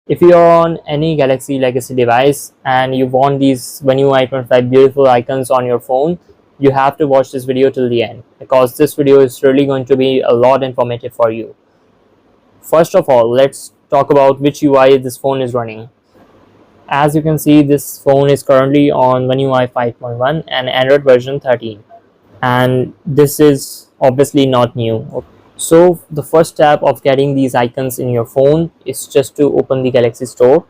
If you're on any Galaxy legacy device and you want these One UI 8.5 beautiful icons on your phone, you have to watch this video till the end, because this video is really going to be a lot informative for you. First of all, let's talk about which UI this phone is running. As you can see, this phone is currently on One UI 5.1 and Android version 13, and this is obviously not new. So the first step of getting these icons in your phone is just to open the Galaxy Store.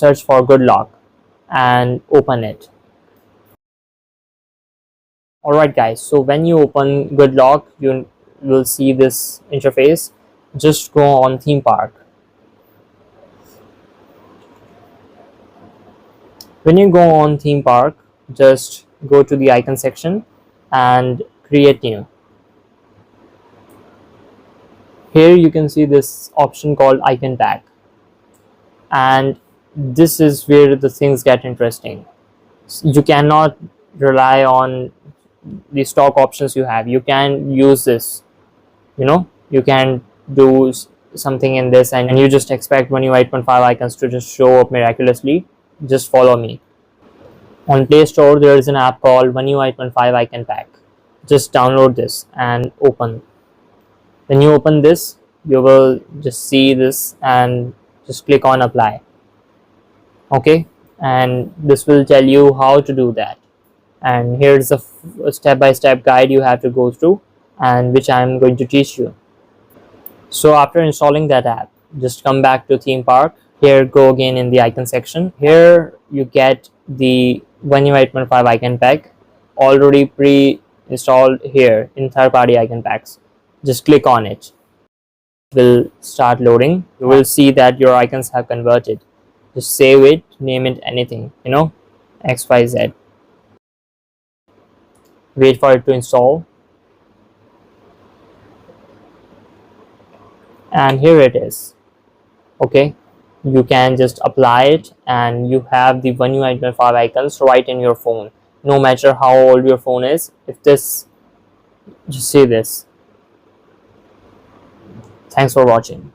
Search for Good Lock and open it. Alright guys, so when you open Good Lock, you will see this interface. Just go on Theme Park. When you go on Theme Park, just go to the icon section and create new. Here you can see this option called icon pack, and this is where the things get interesting. You cannot rely on the stock options you have. You can use this, you can do something in this, and you just expect One UI 8.5 icons to just show up miraculously. Just follow me. On Play Store, there is an app called One UI 8.5 Icon Pack. Just download this and open. When you open this, you will just see this and just click on apply. Okay, and this will tell you how to do that. And here's a step-by-step guide you have to go through, and which I am going to teach you. So after installing that app, just come back to Theme Park. Here, go again in the icon section. Here you get the One UI 8.5 icon pack already pre-installed here in third-party icon packs. Just click on it. It will start loading. You will see that your icons have converted. Just save it, name it anything, XYZ. Wait for it to install. And here it is. Okay, you can just apply it and you have the One UI 8.5 icons right in your phone, no matter how old your phone is. If this, just see this. Thanks for watching.